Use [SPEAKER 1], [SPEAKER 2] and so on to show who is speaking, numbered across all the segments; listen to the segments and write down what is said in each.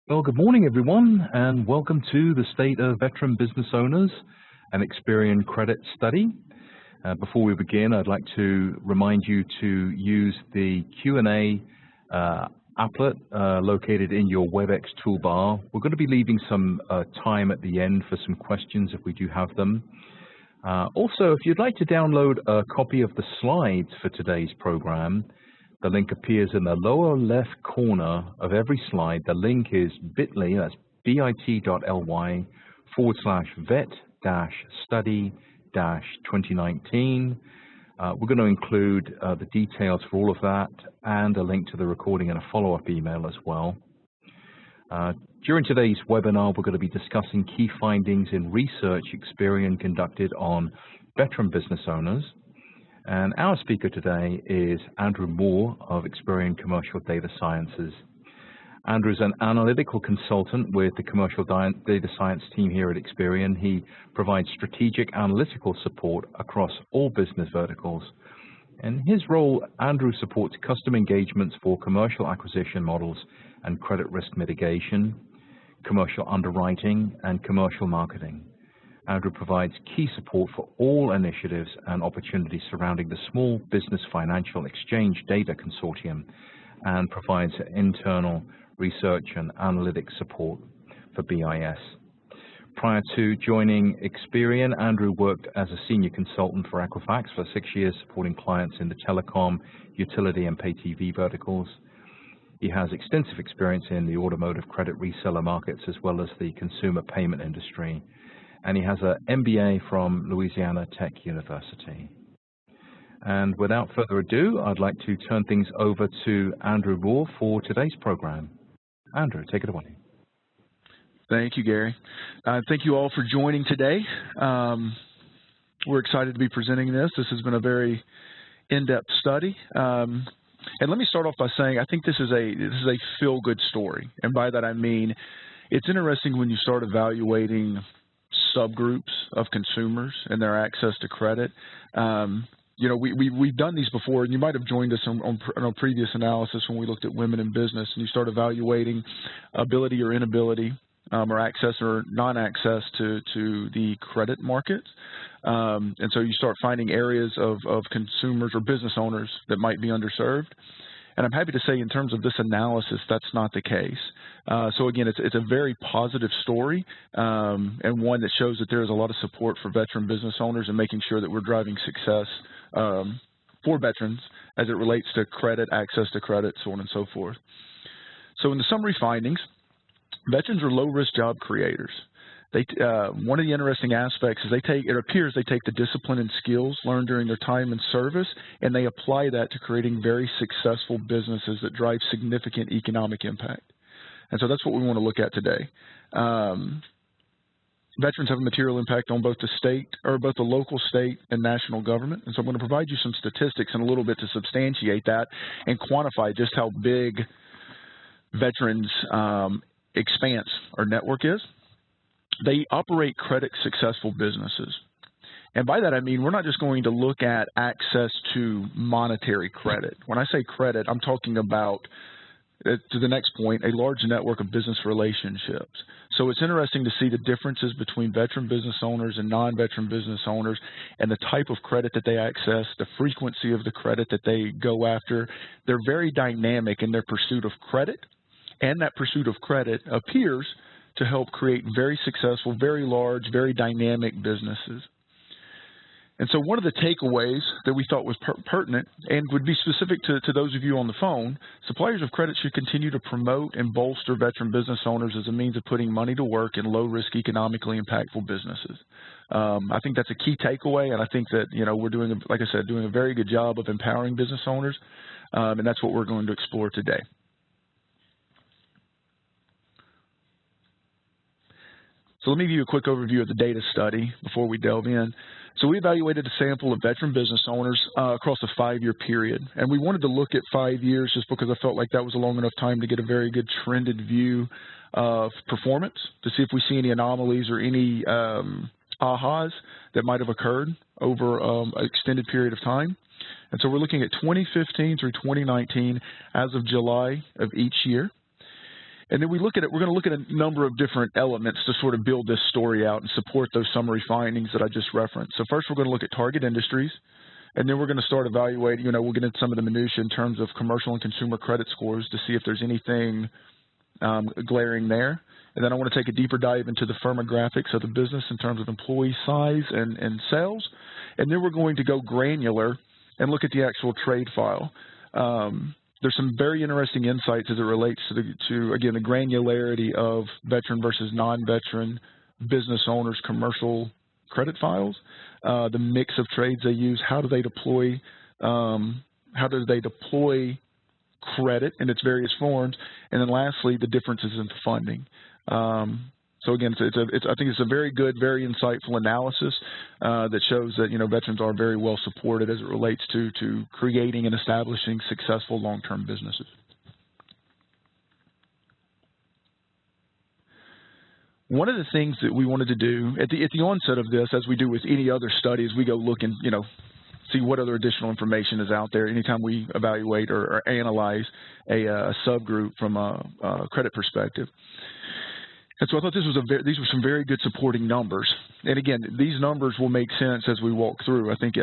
[SPEAKER 1] Well, good morning, everyone, and welcome to the State of Veteran Business Owners and Experian Credit Study. Before we begin, I'd like to remind you to use the Q&A applet located in your WebEx toolbar. We're going to be leaving some time at the end for some questions if we do have them. Also, if you'd like to download a copy of the slides for today's program, the link appears in the lower left corner of every slide. The link is bit.ly, that's bit.ly/vet-study-2019. We're going to include the details for all of that and a link to the recording and a follow-up email as well. During today's webinar, we're going to be discussing key findings in research Experian conducted on veteran business owners. And our speaker today is Andrew Moore of Experian Commercial Data Sciences. Andrew is an analytical consultant with the Commercial Data Science team here at Experian. He provides strategic analytical support across all business verticals. In his role, Andrew supports custom engagements for commercial acquisition models and credit risk mitigation, commercial underwriting, and commercial marketing. Andrew provides key support for all initiatives and opportunities surrounding the Small Business Financial Exchange Data Consortium and provides internal research and analytics support for BIS. Prior to joining Experian, Andrew worked as a senior consultant for Equifax for 6 years, supporting clients in the telecom, utility, and pay TV verticals. He has extensive experience in the automotive credit reseller markets as well as the consumer payment industry. And he has an MBA from Louisiana Tech University. And without further ado, I'd like to turn things over to Andrew Moore for today's program. Andrew, take it away.
[SPEAKER 2] Thank you, Gary. Thank you all for joining today. We're excited to be presenting this. This has been a very in-depth study. And let me start off by saying I think this is a feel-good story. And by that I mean it's interesting when you start evaluating subgroups of consumers and their access to credit. You know, we've done these before, and you might have joined us on a previous analysis when we looked at women in business, and you start evaluating ability or inability or access or non-access to the credit markets. And so you start finding areas of consumers or business owners that might be underserved. And I'm happy to say in terms of this analysis, that's not the case. So again, it's a very positive story and one that shows that there is a lot of support for veteran business owners and making sure that we're driving success for veterans as it relates to credit, access to credit, so on and so forth. So in the summary findings, veterans are low-risk job creators. One of the interesting aspects is it appears they take the discipline and skills learned during their time in service, and they apply that to creating very successful businesses that drive significant economic impact. And so that's what we want to look at today. Veterans have a material impact on both the local, state, and national government. And so I'm going to provide you some statistics in a little bit to substantiate that and quantify just how big veterans' expanse or network is. They operate credit successful businesses. And by that I mean we're not just going to look at access to monetary credit. When I say credit, I'm talking about, to the next point, a large network of business relationships. So it's interesting to see the differences between veteran business owners and non-veteran business owners and the type of credit that they access, the frequency of the credit that they go after. They're very dynamic in their pursuit of credit, and that pursuit of credit appears to help create very successful, very large, very dynamic businesses. And so one of the takeaways that we thought was pertinent and would be specific to those of you on the phone, suppliers of credit should continue to promote and bolster veteran business owners as a means of putting money to work in low-risk, economically impactful businesses. I think that's a key takeaway, and I think that, you know, we're doing, like I said, doing a very good job of empowering business owners, and that's what we're going to explore today. So let me give you a quick overview of the data study before we delve in. So we evaluated a sample of veteran business owners across a 5-year period. And we wanted to look at 5 years just because I felt like that was a long enough time to get a very good trended view of performance to see if we see any anomalies or any ahas that might have occurred over an extended period of time. And so we're looking at 2015 through 2019 as of July of each year. And then we're going to look at a number of different elements to sort of build this story out and support those summary findings that I just referenced. So first, we're going to look at target industries, and then we're going to start evaluating, we'll get into some of the minutiae in terms of commercial and consumer credit scores to see if there's anything glaring there. And then I want to take a deeper dive into the firmographics of the business in terms of employee size and sales. And then we're going to go granular and look at the actual trade file. There's some very interesting insights as it relates to again, the granularity of veteran versus non-veteran business owners' commercial credit files, the mix of trades they use, how do they deploy credit in its various forms, and then lastly, the differences in funding. So again, I think it's a very good, very insightful analysis that shows that veterans are very well supported as it relates to creating and establishing successful long-term businesses. One of the things that we wanted to do at the onset of this, as we do with any other study, is we go look and see what other additional information is out there anytime we evaluate or analyze a subgroup from a credit perspective. And so I thought these were some very good supporting numbers. And again, these numbers will make sense as we walk through. I think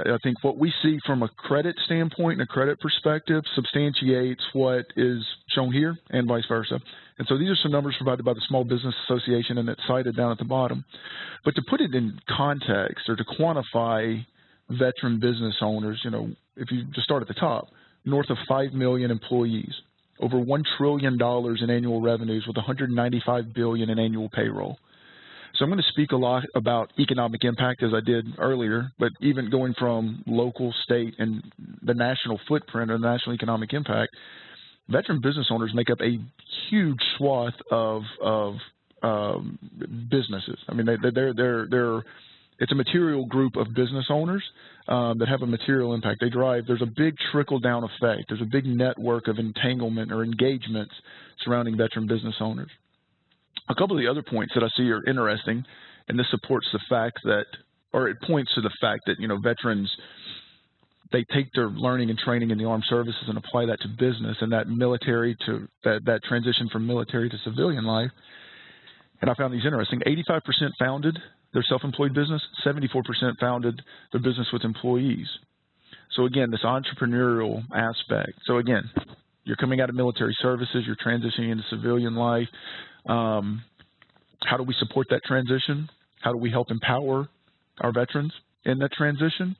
[SPEAKER 2] what we see from a credit standpoint and a credit perspective substantiates what is shown here and vice versa. And so these are some numbers provided by the Small Business Association, and it's cited down at the bottom. But to put it in context or to quantify veteran business owners, if you just start at the top, north of 5 million employees, over $1 trillion in annual revenues with $195 billion in annual payroll. So I'm going to speak a lot about economic impact as I did earlier, but even going from local, state, and the national footprint or national economic impact, veteran business owners make up a huge swath of businesses. I mean, it's a material group of business owners that have a material impact. There's a big trickle-down effect. There's a big network of entanglement or engagements surrounding veteran business owners. A couple of the other points that I see are interesting, and this supports the fact that, or it points to the fact that, veterans, they take their learning and training in the armed services and apply that to business, and that that transition from military to civilian life. And I found these interesting. 85% founded their self-employed business, 74% founded their business with employees. So again, this entrepreneurial aspect. So again, you're coming out of military services, you're transitioning into civilian life. How do we support that transition? How do we help empower our veterans in that transition?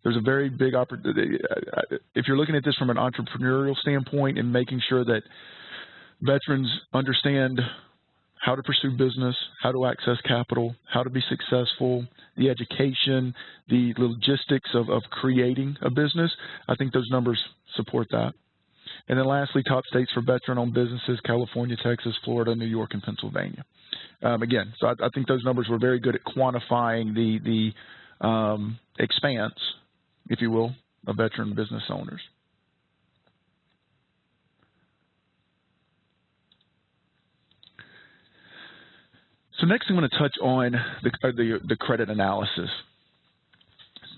[SPEAKER 2] There's a very big opportunity. If you're looking at this from an entrepreneurial standpoint and making sure that veterans understand how to pursue business, how to access capital, how to be successful, the education, the logistics of creating a business, I think those numbers support that. And then lastly, top states for veteran-owned businesses, California, Texas, Florida, New York, and Pennsylvania. Again, so I think those numbers were very good at quantifying the expanse, if you will, of veteran business owners. So next I'm going to touch on the credit analysis.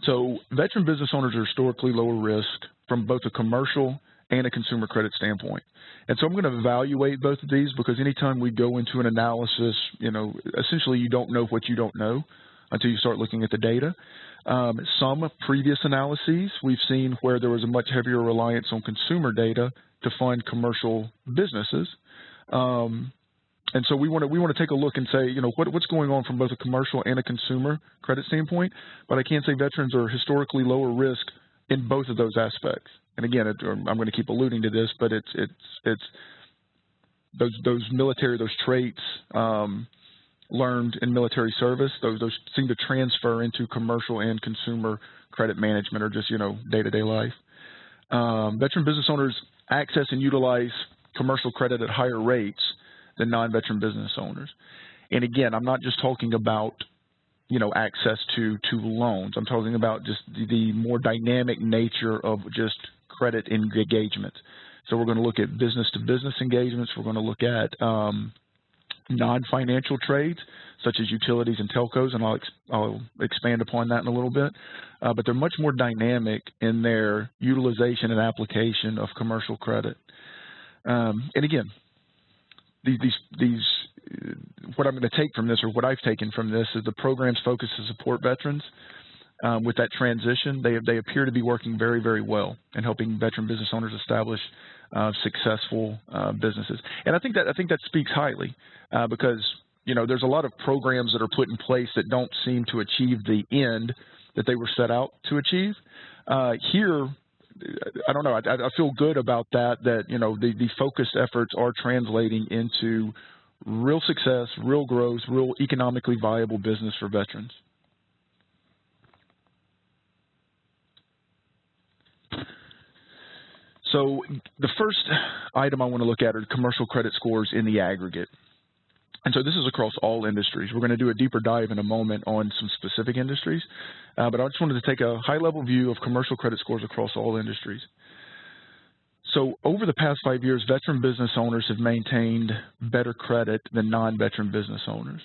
[SPEAKER 2] So veteran business owners are historically lower risk from both a commercial and a consumer credit standpoint. And so I'm going to evaluate both of these because anytime we go into an analysis, essentially you don't know what you don't know until you start looking at the data. Some previous analyses we've seen where there was a much heavier reliance on consumer data to fund commercial businesses. And so we want to take a look and say, what's going on from both a commercial and a consumer credit standpoint. But I can say veterans are historically lower risk in both of those aspects. And again, I'm going to keep alluding to this, but it's those traits learned in military service. Those seem to transfer into commercial and consumer credit management or just day-to-day life. Veteran business owners access and utilize commercial credit at higher rates than non-veteran business owners. And again, I'm not just talking about, access to loans. I'm talking about just the more dynamic nature of just credit engagement. So we're going to look at business-to-business engagements. We're going to look at non-financial trades, such as utilities and telcos, and I'll expand upon that in a little bit. But they're much more dynamic in their utilization and application of commercial credit. And again, what I'm going to take from this, or what I've taken from this, is the program's focus to support veterans with that transition. They appear to be working very, very well in helping veteran business owners establish successful businesses. And I think that speaks highly because there's a lot of programs that are put in place that don't seem to achieve the end that they were set out to achieve. Here, I don't know. I feel good about that. The focused efforts are translating into real success, real growth, real economically viable business for veterans. So the first item I want to look at are commercial credit scores in the aggregate. And so this is across all industries. We're going to do a deeper dive in a moment on some specific industries, but I just wanted to take a high-level view of commercial credit scores across all industries. So over the past 5 years, veteran business owners have maintained better credit than non-veteran business owners.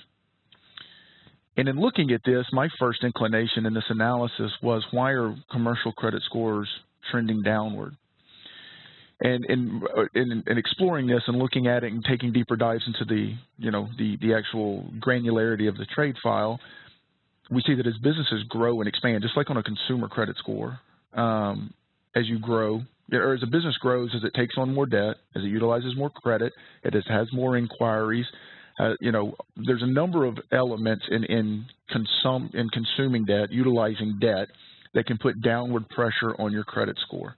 [SPEAKER 2] And in looking at this, my first inclination in this analysis was, why are commercial credit scores trending downward? And in exploring this and looking at it and taking deeper dives into the actual granularity of the trade file, we see that as businesses grow and expand, just like on a consumer credit score, as you grow, or as a business grows, as it takes on more debt, as it utilizes more credit, it has more inquiries. There's a number of elements in consuming debt, utilizing debt, that can put downward pressure on your credit score.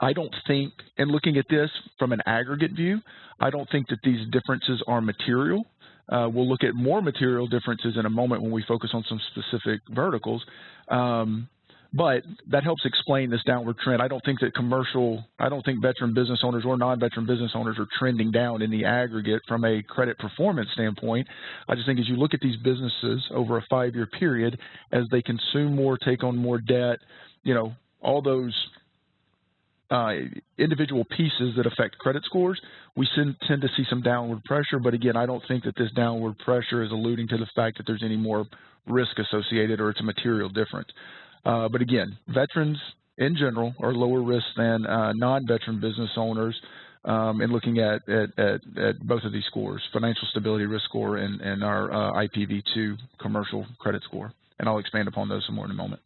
[SPEAKER 2] I don't think, and looking at this from an aggregate view, I don't think that these differences are material. We'll look at more material differences in a moment when we focus on some specific verticals. But that helps explain this downward trend. I don't think veteran business owners or non-veteran business owners are trending down in the aggregate from a credit performance standpoint. I just think as you look at these businesses over a 5-year period, as they consume more, take on more debt, all those individual pieces that affect credit scores, we tend to see some downward pressure. But again, I don't think that this downward pressure is alluding to the fact that there's any more risk associated or it's a material difference. But again, veterans in general are lower risk than non-veteran business owners in looking at both of these scores, financial stability risk score and our IPv2 commercial credit score. And I'll expand upon those some more in a moment.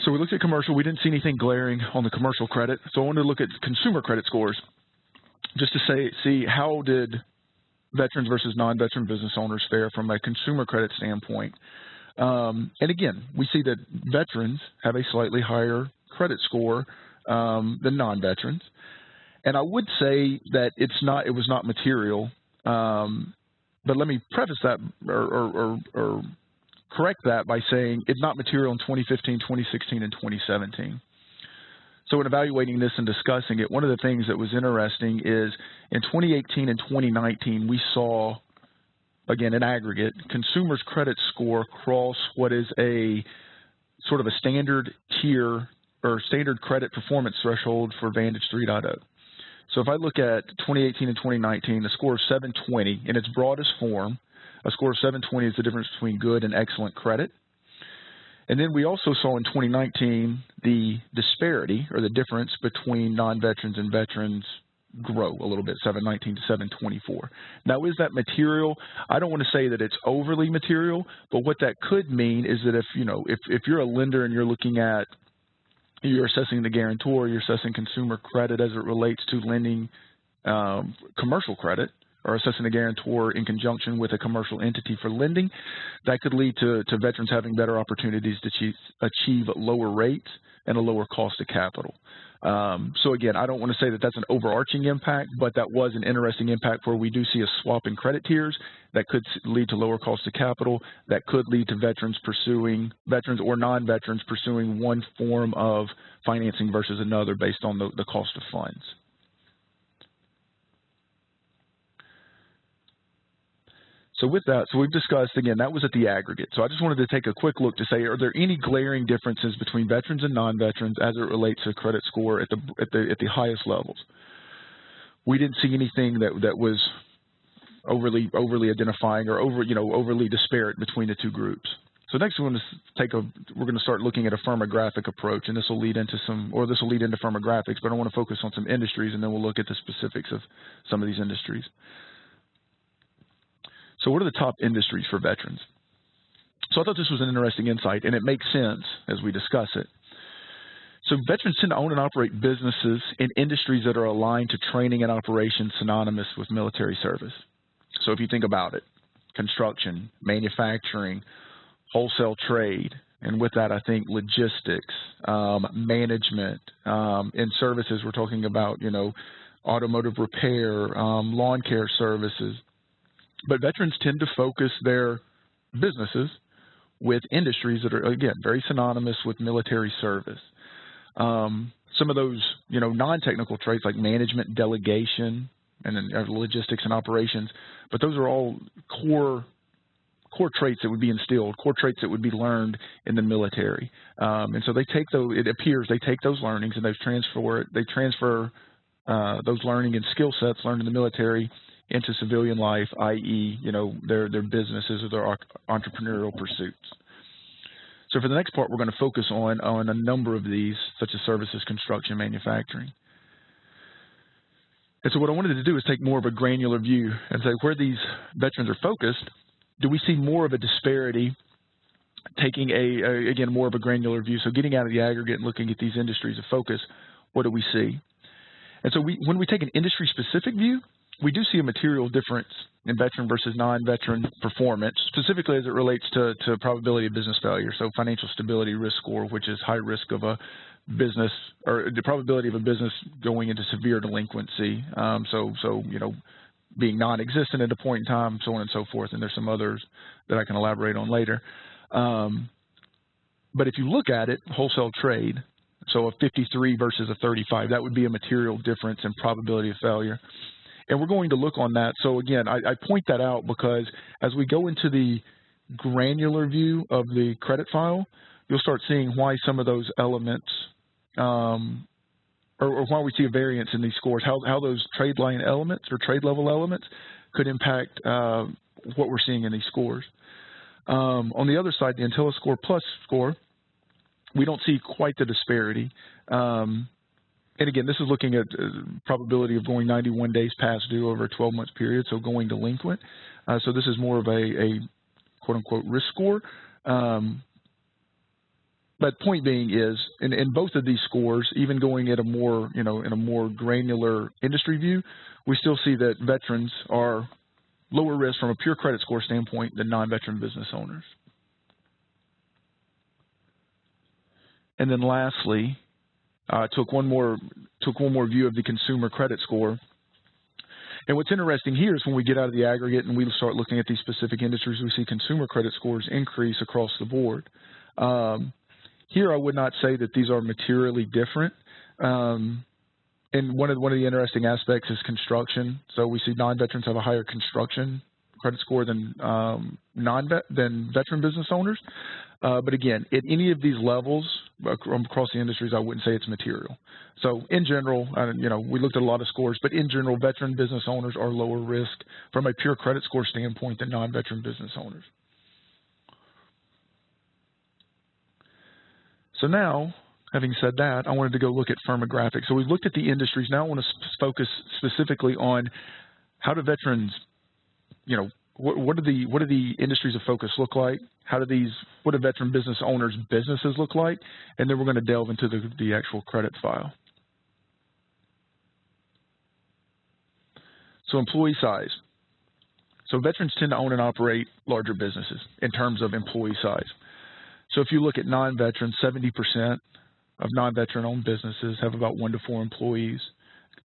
[SPEAKER 2] So we looked at commercial. We didn't see anything glaring on the commercial credit. So I wanted to look at consumer credit scores just to see how did veterans versus non-veteran business owners fare from a consumer credit standpoint. And again, we see that veterans have a slightly higher credit score than non-veterans. And I would say that it was not material. But let me preface that or correct that by saying it's not material in 2015, 2016, and 2017. So in evaluating this and discussing it, one of the things that was interesting is in 2018 and 2019, we saw, again, in aggregate, consumers' credit score cross what is a sort of a standard tier or standard credit performance threshold for Vantage 3.0. So if I look at 2018 and 2019, the score of 720 in its broadest form, a score of 720 is the difference between good and excellent credit. And then we also saw in 2019 the disparity or the difference between non-veterans and veterans grow a little bit, 719 to 724. Now, is that material? I don't want to say that it's overly material, but what that could mean is that if you're a lender and you're assessing the guarantor, you're assessing consumer credit as it relates to lending commercial credit, or assessing a guarantor in conjunction with a commercial entity for lending, that could lead to veterans having better opportunities to achieve lower rates and a lower cost of capital. So again, I don't want to say that that's an overarching impact, but that was an interesting impact where we do see a swap in credit tiers that could lead to lower cost of capital, that could lead to veterans or non-veterans pursuing one form of financing versus another based on the cost of funds. So with that, we've discussed, again, that was at the aggregate. So I just wanted to take a quick look to say, are there any glaring differences between veterans and non-veterans as it relates to credit score at the highest levels? We didn't see anything that was overly identifying or overly disparate between the two groups. So next we're going to start looking at a firmographic approach, and this will lead into firmographics, but I want to focus on some industries, and then we'll look at the specifics of some of these industries. So what are the top industries for veterans? So I thought this was an interesting insight, and it makes sense as we discuss it. So veterans tend to own and operate businesses in industries that are aligned to training and operations synonymous with military service. So if you think about it, construction, manufacturing, wholesale trade, and with that I think logistics, management, in services we're talking about, automotive repair, lawn care services. But veterans tend to focus their businesses with industries that are, again, very synonymous with military service. Some of those, non-technical traits like management, delegation, and then logistics and operations, but those are all core traits that would be instilled, core traits that would be learned in the military. And so they take those, it appears they take those learnings and they transfer those learning and skill sets learned in the military into civilian life, i.e., their businesses or their entrepreneurial pursuits. So for the next part, we're going to focus on a number of these, such as services, construction, manufacturing. And so what I wanted to do is take more of a granular view and say where these veterans are focused, do we see more of a disparity, taking again, more of a granular view, so getting out of the aggregate and looking at these industries of focus, what do we see? And so when we take an industry-specific view, we do see a material difference in veteran versus non-veteran performance, specifically as it relates to probability of business failure, so financial stability risk score, which is high risk of a business, or the probability of a business going into severe delinquency, being non-existent at a point in time, so on and so forth, and there's some others that I can elaborate on later. But if you look at it, wholesale trade, so a 53 versus a 35, that would be a material difference in probability of failure. And we're going to look on that. So again, I point that out because as we go into the granular view of the credit file, you'll start seeing why some of those elements, or why we see a variance in these scores, how those trade line elements or trade level elements could impact what we're seeing in these scores. On the other side, the IntelliScore Plus score, we don't see quite the disparity. And again, this is looking at probability of going 91 days past due over a 12-month period, so going delinquent. So this is more of a quote-unquote risk score. But point being is, in both of these scores, even going at a more, in a more granular industry view, we still see that veterans are lower risk from a pure credit score standpoint than non-veteran business owners. And then lastly, took one more view of the consumer credit score. And what's interesting here is when we get out of the aggregate and we start looking at these specific industries, we see consumer credit scores increase across the board. Here I would not say that these are materially different. And one of the interesting aspects is construction. So we see non-veterans have a higher construction credit score than veteran business owners. But again, at any of these levels across the industries, I wouldn't say it's material. So in general, we looked at a lot of scores, but in general, veteran business owners are lower risk from a pure credit score standpoint than non-veteran business owners. So now, having said that, I wanted to go look at firmographics. So we've looked at the industries. Now I want to focus specifically on how do veterans, what do the industries of focus look like? What do veteran business owners' businesses look like? And then we're going to delve into the actual credit file. So employee size. So veterans tend to own and operate larger businesses in terms of employee size. So if you look at non-veterans, 70% of non-veteran owned businesses have about 1 to 4 employees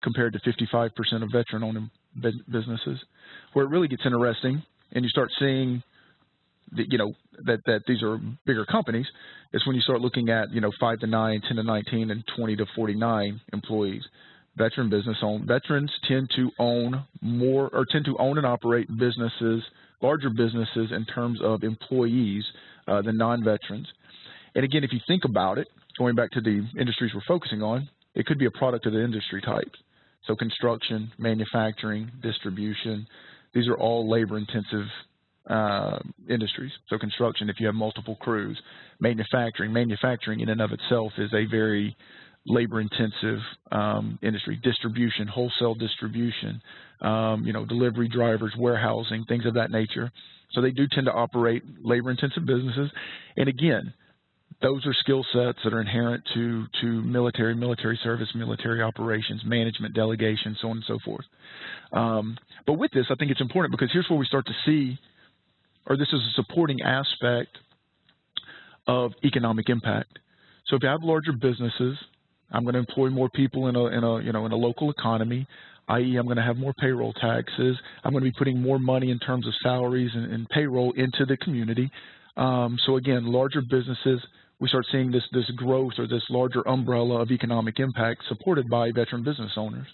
[SPEAKER 2] compared to 55% of veteran owned businesses. Where it really gets interesting and you start seeing that these are bigger companies is when you start looking at 5 to 9, 10 to 19, and 20 to 49 employees. Veterans tend to own and operate businesses, larger businesses in terms of employees than non-veterans. And again, if you think about it, going back to the industries we're focusing on, it could be a product of the industry types. So construction, manufacturing, distribution, these are all labor-intensive industries. So construction, if you have multiple crews. Manufacturing in and of itself is a very labor-intensive industry. Distribution, wholesale distribution, delivery drivers, warehousing, things of that nature. So they do tend to operate labor-intensive businesses. And again, those are skill sets that are inherent to military service, military operations, management, delegation, so on and so forth. But with this, I think it's important because here's where we start to see, or this is a supporting aspect of economic impact. So if you have larger businesses, I'm going to employ more people in a local economy, i.e. I'm going to have more payroll taxes. I'm going to be putting more money in terms of salaries and payroll into the community. So again, larger businesses, we start seeing this growth or this larger umbrella of economic impact supported by veteran business owners.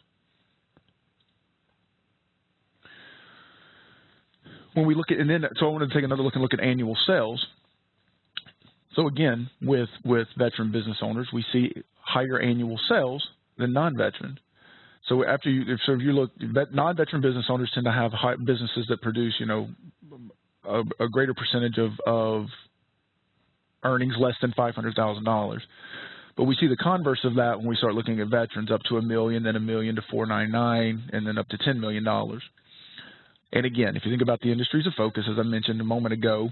[SPEAKER 2] When we look at, so I want to take another look at annual sales. So again, with veteran business owners, we see higher annual sales than non-veteran. So if you look, non-veteran business owners tend to have businesses that produce, a greater percentage of earnings less than $500,000. But we see the converse of that when we start looking at veterans, up to $1 million, then $1 million to $499,000, and then up to $10 million. And again, if you think about the industries of focus, as I mentioned a moment ago,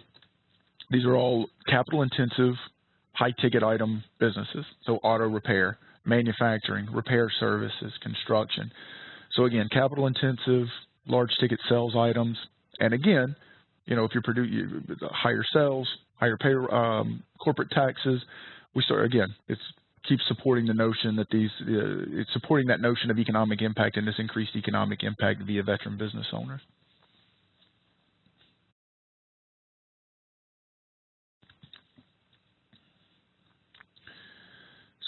[SPEAKER 2] these are all capital-intensive, high-ticket item businesses. So auto repair, manufacturing, repair services, construction. So again, capital-intensive, large-ticket sales items. And again, if you're producing higher sales, higher corporate taxes, we start again. It keeps supporting the notion that it's supporting that notion of economic impact and this increased economic impact via veteran business owners.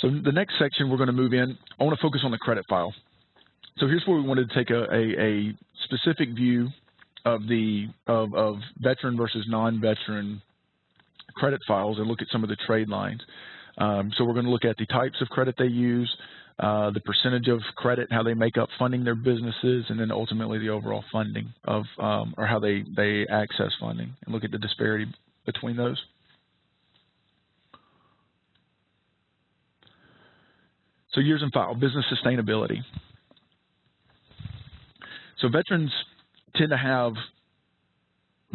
[SPEAKER 2] So the next section we're going to move in, I want to focus on the credit file. So here's where we wanted to take a specific view of veteran versus non-veteran credit files and look at some of the trade lines. So we're going to look at the types of credit they use, the percentage of credit, how they make up funding their businesses, and then ultimately the overall funding of or how they access funding, and look at the disparity between those. So years in file, business sustainability. So veterans tend to have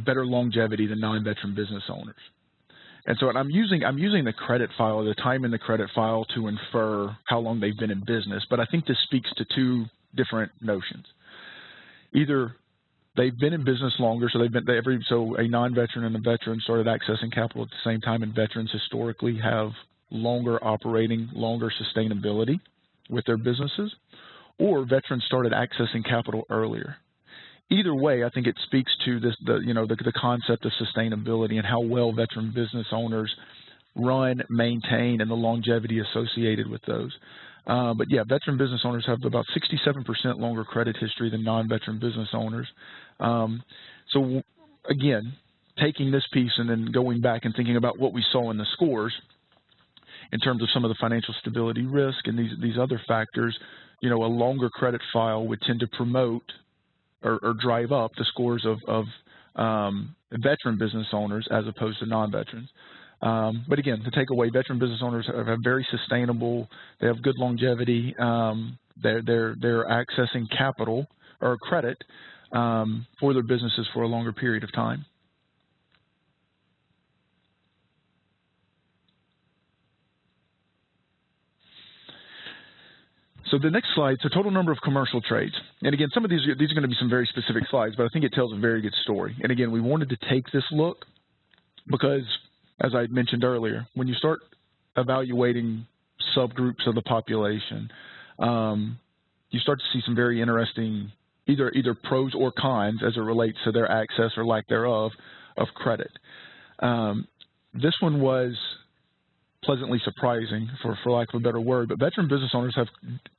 [SPEAKER 2] better longevity than non-veteran business owners. And so I'm using the credit file, the time in the credit file to infer how long they've been in business, but I think this speaks to two different notions. Either they've been in business longer, so so a non-veteran and a veteran started accessing capital at the same time, and veterans historically have longer operating, longer sustainability with their businesses, or veterans started accessing capital earlier. Either way, I think it speaks to the concept of sustainability and how well veteran business owners run, maintain, and the longevity associated with those. But yeah, veteran business owners have about 67% longer credit history than non-veteran business owners. So again, taking this piece and then going back and thinking about what we saw in the scores in terms of some of the financial stability risk and these other factors, a longer credit file would tend to promote or drive up the scores of veteran business owners as opposed to non-veterans. But again, the takeaway, veteran business owners are very sustainable. They have good longevity. They're accessing capital or credit for their businesses for a longer period of time. So the next slide, so total number of commercial trades. And again, some of these are going to be some very specific slides, but I think it tells a very good story. And again, we wanted to take this look because, as I mentioned earlier, when you start evaluating subgroups of the population, you start to see some very interesting either pros or cons as it relates to their access or lack thereof of credit. This one was pleasantly surprising, for lack of a better word, but veteran business owners have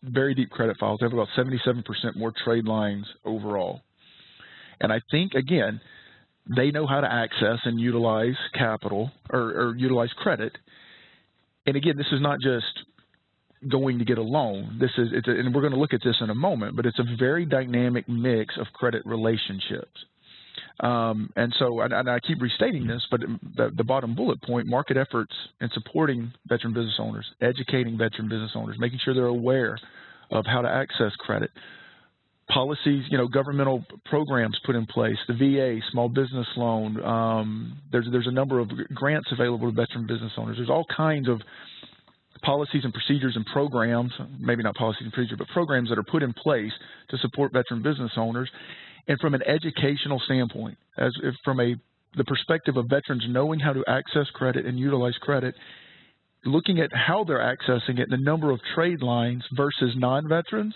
[SPEAKER 2] very deep credit files. They have about 77% more trade lines overall. And I think, again, they know how to access and utilize capital or utilize credit. And again, this is not just going to get a loan. And we're going to look at this in a moment, but it's a very dynamic mix of credit relationships. And so, and I keep restating this, but the bottom bullet point, market efforts in supporting veteran business owners, educating veteran business owners, making sure they're aware of how to access credit. Policies, governmental programs put in place, the VA, small business loan. There's a number of grants available to veteran business owners. There's all kinds of policies and procedures and programs, maybe not policies and procedures, but programs that are put in place to support veteran business owners. And from an educational standpoint, from the perspective of veterans knowing how to access credit and utilize credit, looking at how they're accessing it, the number of trade lines versus non-veterans,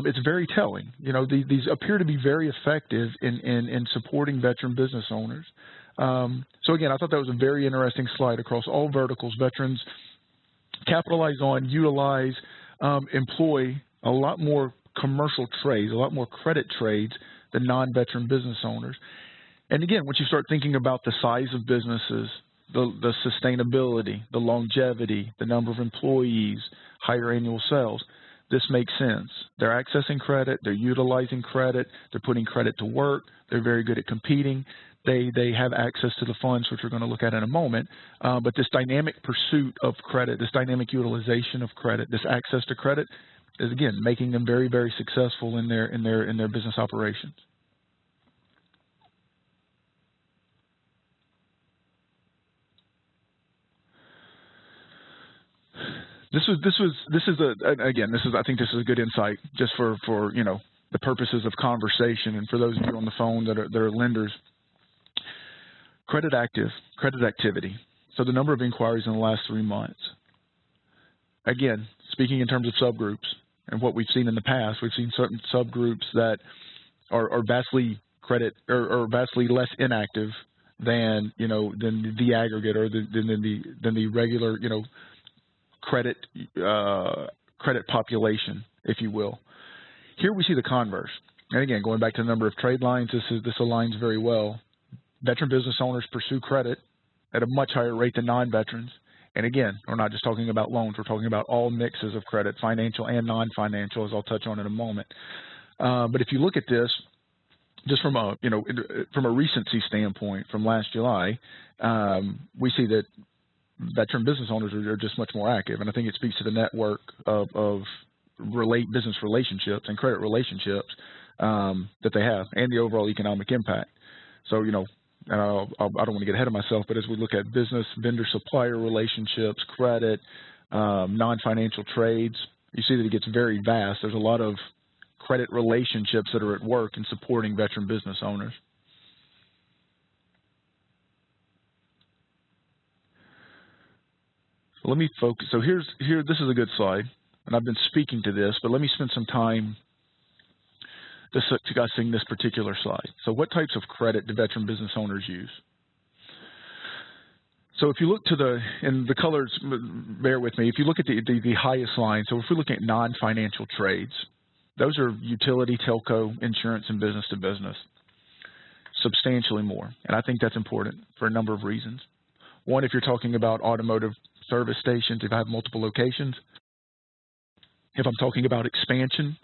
[SPEAKER 2] it's very telling. These appear to be very effective in supporting veteran business owners. So again, I thought that was a very interesting slide across all verticals. Veterans capitalize on, utilize, employ a lot more commercial trades, a lot more credit trades than non-veteran business owners. And again, once you start thinking about the size of businesses, the sustainability, the longevity, the number of employees, higher annual sales, this makes sense. They're accessing credit, they're utilizing credit, they're putting credit to work, they're very good at competing, they have access to the funds, which we're going to look at in a moment. But this dynamic pursuit of credit, this dynamic utilization of credit, this access to credit is, again, making them very, very successful in their business operations. I think this is a good insight just for the purposes of conversation and for those of you on the phone that are lenders. Credit activity. So the number of inquiries in the last 3 months. Again, speaking in terms of subgroups and what we've seen in the past, we've seen certain subgroups that are vastly vastly less inactive than the aggregate or than the regular credit population, if you will. Here we see the converse. And again, going back to the number of trade lines, this aligns very well. Veteran business owners pursue credit at a much higher rate than non-veterans. And again, we're not just talking about loans, we're talking about all mixes of credit, financial and non-financial, as I'll touch on in a moment. But if you look at this, just from a recency standpoint, from last July, we see that veteran business owners are just much more active, and I think it speaks to the network of business relationships and credit relationships that they have, and the overall economic impact. So, I don't want to get ahead of myself, but as we look at business, vendor, supplier relationships, credit, non-financial trades, you see that it gets very vast. There's a lot of credit relationships that are at work in supporting veteran business owners. So let me focus. So this is a good slide, and I've been speaking to this, but let me spend some time discussing this particular slide. So what types of credit do veteran business owners use? So if you look to the colors, bear with me, if you look at the highest line, so if we look at non-financial trades, those are utility, telco, insurance, and business to business, substantially more. And I think that's important for a number of reasons. One, if you're talking about automotive service stations, if I have multiple locations, if I'm talking about expansion,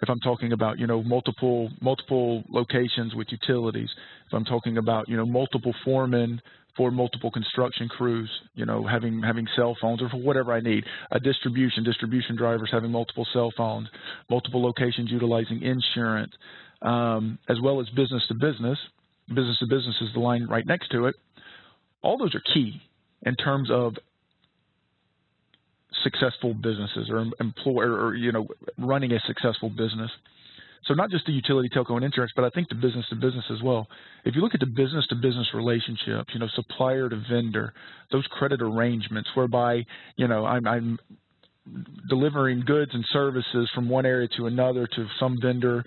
[SPEAKER 2] if I'm talking about, multiple locations with utilities, if I'm talking about, multiple foremen for multiple construction crews, having cell phones or for whatever I need, distribution drivers having multiple cell phones, multiple locations utilizing insurance, as well as business to business. Business to business is the line right next to it. All those are key in terms of successful businesses or running a successful business. So not just the utility, telco, and insurance, but I think the business to business as well. If you look at the business to business relationships, supplier to vendor, those credit arrangements whereby, I'm delivering goods and services from one area to another to some vendor,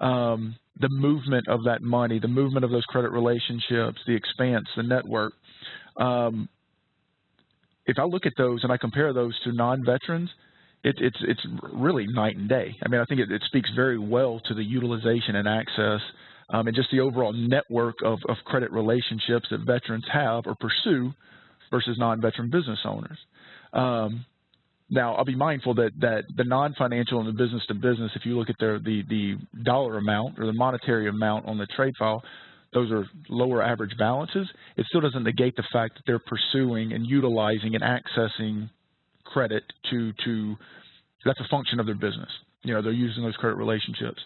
[SPEAKER 2] the movement of that money, the movement of those credit relationships, the expanse, the network. If I look at those and I compare those to non-veterans, it's really night and day. I mean, I think it speaks very well to the utilization and access and just the overall network of credit relationships that veterans have or pursue versus non-veteran business owners. Now, I'll be mindful that the non-financial and the business to business, if you look at the dollar amount or the monetary amount on the trade file, those are lower average balances, it still doesn't negate the fact that they're pursuing and utilizing and accessing credit to that's a function of their business. You know, they're using those credit relationships.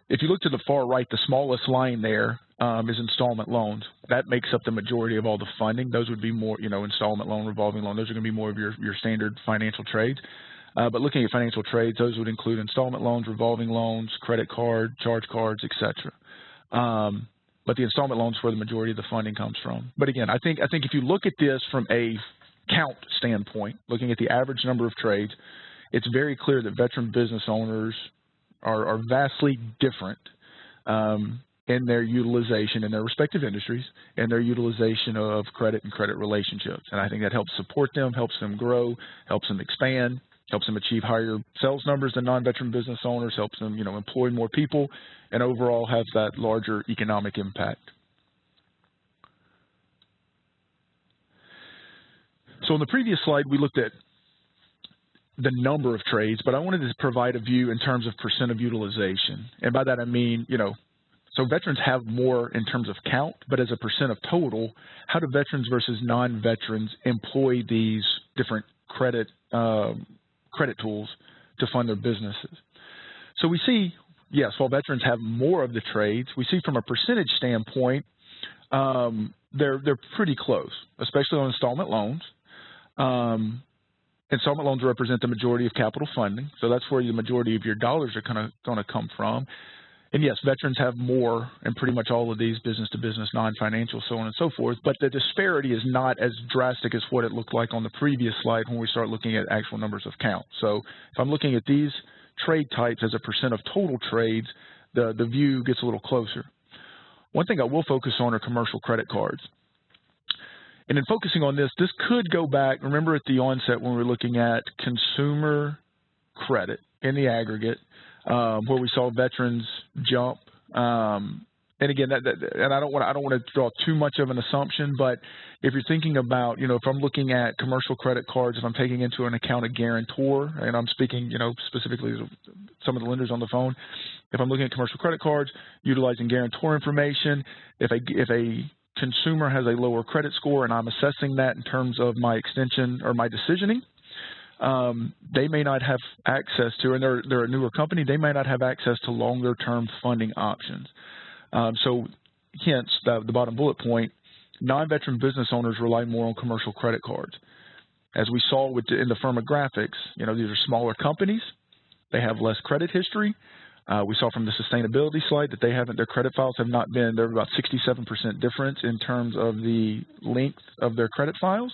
[SPEAKER 2] If you look to the far right, the smallest line there is installment loans. That makes up the majority of all the funding. Those would be more, you know, installment loan, revolving loan. Those are going to be more of your standard financial trades. But looking at financial trades, those would include installment loans, revolving loans, credit card, charge cards, etc. But the installment loans is where the majority of the funding comes from. But again, I think if you look at this from a count standpoint, looking at the average number of trades, it's very clear that veteran business owners are vastly different in their utilization in their respective industries and their utilization of credit and credit relationships. And I think that helps support them, helps them grow, helps them expand, helps them achieve higher sales numbers than non-veteran business owners, helps them, you know, employ more people, and overall has that larger economic impact. So in the previous slide, we looked at the number of trades, but I wanted to provide a view in terms of percent of utilization. And by that I mean, you know, so veterans have more in terms of count, but as a percent of total, how do veterans versus non-veterans employ these different credit tools to fund their businesses? So we see, yes, while veterans have more of the trades, we see from a percentage standpoint, they're pretty close, especially on installment loans. Installment loans represent the majority of capital funding, so that's where the majority of your dollars are going to come from. And yes, veterans have more in pretty much all of these business-to-business, non-financial, so on and so forth, but the disparity is not as drastic as what it looked like on the previous slide when we start looking at actual numbers of count. So if I'm looking at these trade types as a percent of total trades, the view gets a little closer. One thing I will focus on are commercial credit cards. And in focusing on this could go back, remember at the onset when we were looking at consumer credit in the aggregate, where we saw veterans jump. And again, and I don't want to draw too much of an assumption, but if you're thinking about, you know, if I'm looking at commercial credit cards, if I'm taking into an account a guarantor, and I'm speaking, you know, specifically to some of the lenders on the phone, if I'm looking at commercial credit cards, utilizing guarantor information, if a consumer has a lower credit score and I'm assessing that in terms of my extension or my decisioning, they may not have access to, and they're a newer company, they may not have access to longer term funding options. So hence the bottom bullet point, non-veteran business owners rely more on commercial credit cards. As we saw in the firmographics, you know, these are smaller companies, they have less credit history. We saw from the sustainability slide that their credit files have not been, they're about 67% difference in terms of the length of their credit files.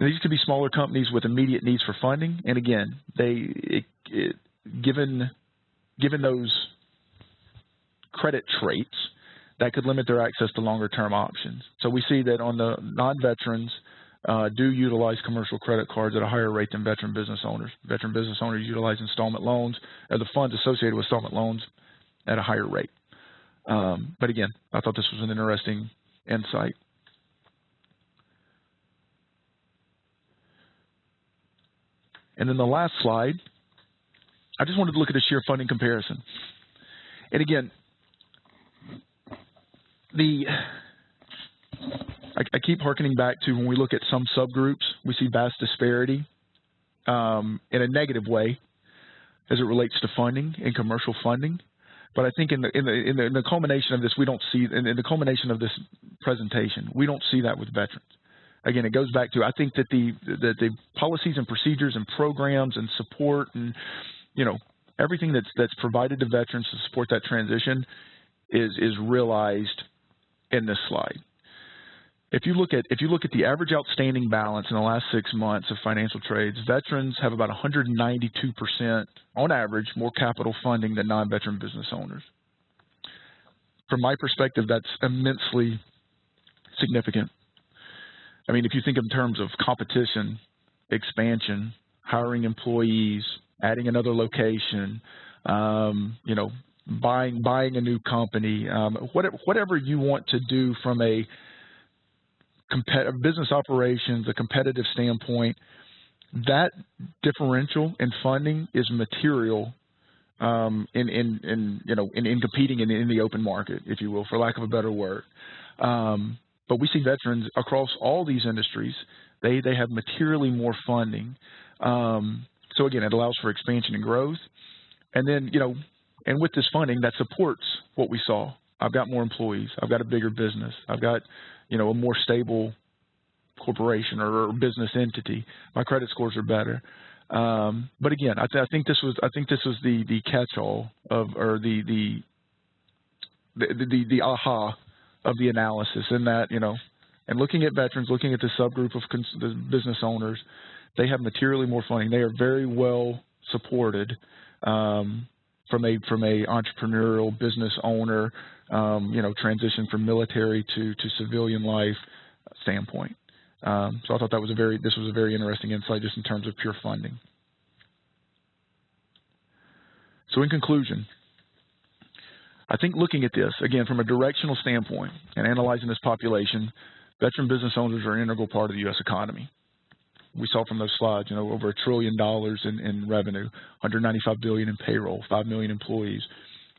[SPEAKER 2] And these could be smaller companies with immediate needs for funding. And again, given those credit traits, that could limit their access to longer term options. So we see that on the non-veterans do utilize commercial credit cards at a higher rate than veteran business owners. Veteran business owners utilize installment loans, or the funds associated with installment loans at a higher rate. But again, I thought this was an interesting insight. And then the last slide, I just wanted to look at a sheer funding comparison. And again, I keep hearkening back to when we look at some subgroups, we see vast disparity in a negative way as it relates to funding and commercial funding. But I think in the culmination of this, we don't see, in the culmination of this presentation, we don't see that with veterans. Again, it goes back to, I think that the policies and procedures and programs and support and, you know, everything that's provided to veterans to support that transition is realized in this slide. If you look at the average outstanding balance in the last 6 months of financial trades, veterans have about 192% on average more capital funding than non-veteran business owners. From my perspective, that's immensely significant. I mean, if you think in terms of competition, expansion, hiring employees, adding another location, you know, buying a new company, whatever you want to do from a business operations, a competitive standpoint, that differential in funding is material in competing in the open market, if you will, for lack of a better word. But we see veterans across all these industries, they have materially more funding. So again, it allows for expansion and growth. And then, and with this funding, that supports what we saw. I've got more employees. I've got a bigger business. I've got, a more stable corporation or business entity. My credit scores are better. But again, I think this was the catch-all or the aha of the analysis, in that, and looking at veterans, looking at the subgroup of the business owners, they have materially more funding. They are very well supported from a entrepreneurial business owner, transition from military to civilian life standpoint. So I thought this was a very interesting insight, just in terms of pure funding. So in conclusion, I think looking at this, again, from a directional standpoint and analyzing this population, veteran business owners are an integral part of the U.S. economy. We saw from those slides, over $1 trillion in revenue, $195 billion in payroll, 5 million employees.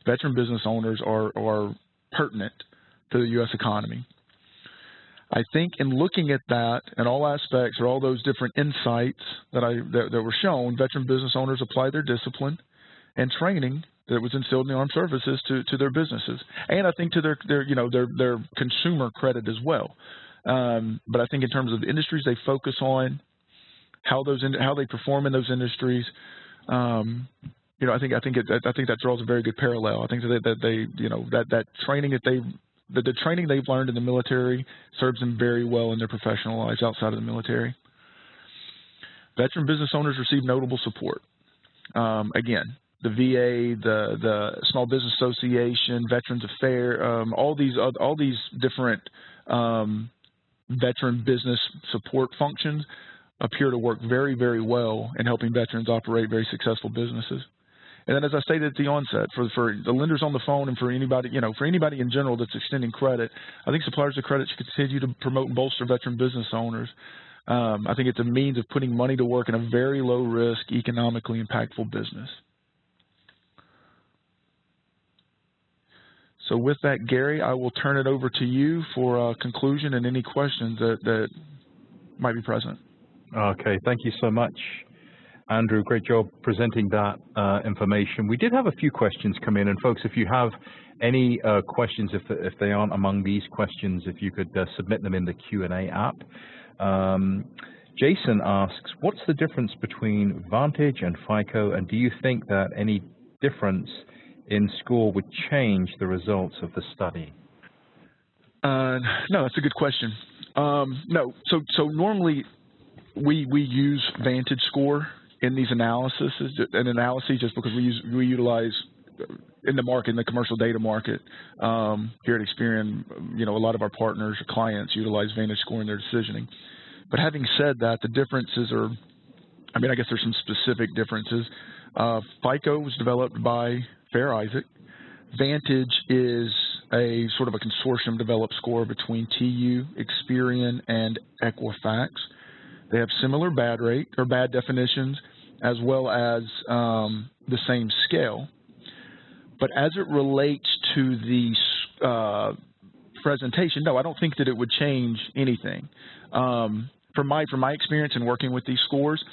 [SPEAKER 2] Veteran business owners are pertinent to the U.S. economy. I think in looking at that and all aspects, or all those different insights that were shown, veteran business owners apply their discipline and training that was instilled in the armed services to their businesses, and I think to their consumer credit as well. But I think in terms of the industries they focus on, how they perform in those industries, I think that draws a very good parallel. I think that training the training they've learned in the military serves them very well in their professional lives outside of the military. Veteran business owners receive notable support. Again, the VA, the Small Business Association, Veterans Affairs, all these different veteran business support functions appear to work very, very well in helping veterans operate very successful businesses. And then, as I stated at the onset, for the lenders on the phone and for anybody, for anybody in general that's extending credit, I think suppliers of credit should continue to promote and bolster veteran business owners. I think it's a means of putting money to work in a very low-risk, economically impactful business. So with that, Gary, I will turn it over to you for a conclusion and any questions that might be present.
[SPEAKER 1] Okay, thank you so much, Andrew. Great job presenting that information. We did have a few questions come in, and folks, if you have any questions, if they aren't among these questions, if you could submit them in the Q&A app. Jason asks, what's the difference between Vantage and FICO, and do you think that any difference in score would change the results of the study?
[SPEAKER 2] No, that's a good question. No, so normally we use Vantage score in these analyses just because we utilize in the market, in the commercial data market, here at Experian, a lot of our partners or clients utilize Vantage score in their decisioning. But having said that, the differences are, I guess there's some specific differences. FICO was developed by Fair Isaac. Vantage is a sort of a consortium developed score between TU, Experian, and Equifax. They have similar bad rate or bad definitions, as well as the same scale. But as it relates to the presentation, no, I don't think that it would change anything. From my experience in working with these scores,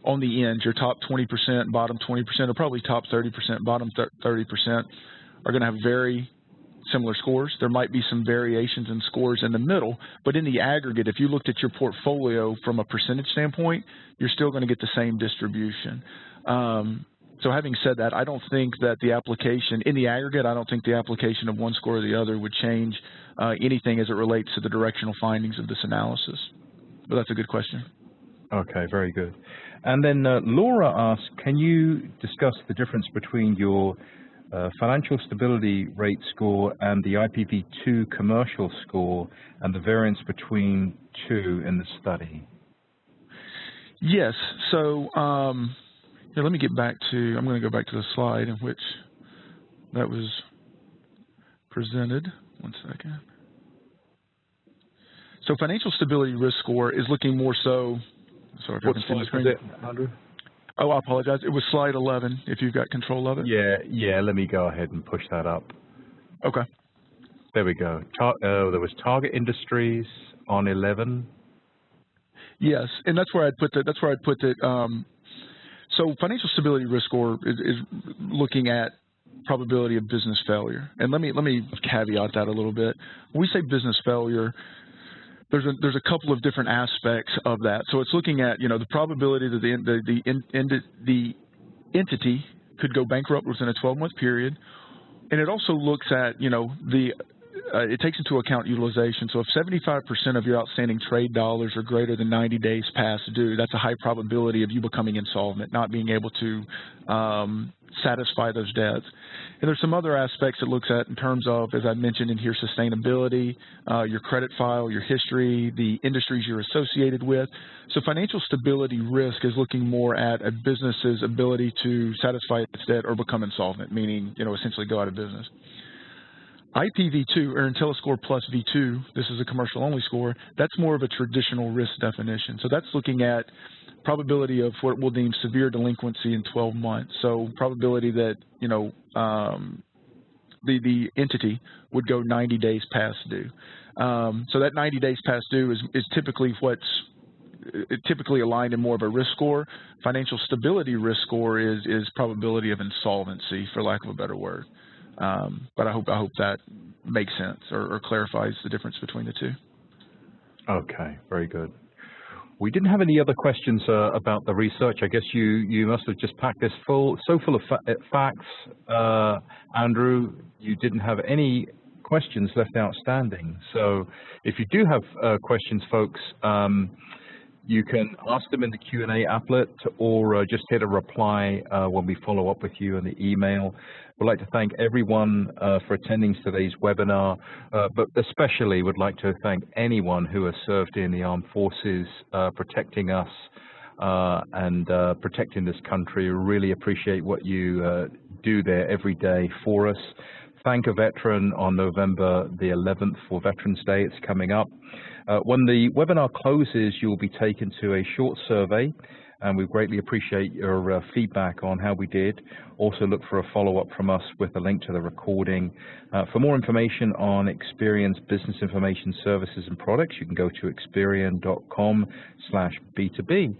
[SPEAKER 2] on the end, your top 20%, bottom 20%, or probably top 30%, bottom 30% are going to have very similar scores. There might be some variations in scores in the middle, but in the aggregate, if you looked at your portfolio from a percentage standpoint, you're still going to get the same distribution. So having said that, I don't think that the application, in the aggregate, I don't think the application of one score or the other would change anything as it relates to the directional findings of this analysis. But that's a good question.
[SPEAKER 1] Okay, very good. And then Laura asks, can you discuss the difference between your financial stability rate score and the IPv2 commercial score and the variance between two in the study?
[SPEAKER 2] Yes. So let me get back to, I'm going to go back to the slide in which that was presented. One second. So financial stability risk score is looking more so, sorry if you can see the screen.
[SPEAKER 1] Andrew?
[SPEAKER 2] Oh, I apologize. It was slide 11, if you've got control of it.
[SPEAKER 1] Yeah, let me go ahead and push that up.
[SPEAKER 2] Okay.
[SPEAKER 1] There we go. There was target industries on 11.
[SPEAKER 2] Yes, and that's where I'd put that. That's where I'd put that. So financial stability risk score is looking at probability of business failure. And let me caveat that a little bit. When we say business failure, there's a couple of different aspects of that. So it's looking at, you know, the probability that the entity could go bankrupt within a 12-month period, and it also looks at, you know, it takes into account utilization. So if 75% of your outstanding trade dollars are greater than 90 days past due, that's a high probability of you becoming insolvent, not being able to satisfy those debts. And there's some other aspects it looks at in terms of, as I mentioned in here, sustainability, your credit file, your history, the industries you're associated with. So financial stability risk is looking more at a business's ability to satisfy its debt or become insolvent, meaning, you know, essentially go out of business. IPv2, or IntelliScore plus V2, this is a commercial-only score, that's more of a traditional risk definition. So that's looking at probability of what we'll deem severe delinquency in 12 months. So probability that, you know, the entity would go 90 days past due. So that 90 days past due is typically typically aligned in more of a risk score. Financial stability risk score is probability of insolvency, for lack of a better word. But I hope that makes sense or clarifies the difference between the two.
[SPEAKER 1] Okay, very good. We didn't have any other questions about the research. I guess you must have just packed this full of facts. Andrew, you didn't have any questions left outstanding. So if you do have questions, folks, you can ask them in the Q&A applet or just hit a reply when we follow up with you in the email. We'd like to thank everyone for attending today's webinar, but especially would like to thank anyone who has served in the armed forces, protecting us and protecting this country. We really appreciate what you do there every day for us. Thank a veteran on November the 11th for Veterans Day. It's coming up. When the webinar closes, you will be taken to a short survey, and we greatly appreciate your feedback on how we did. Also look for a follow-up from us with a link to the recording. For more information on Experian's business information services and products, you can go to experian.com/B2B.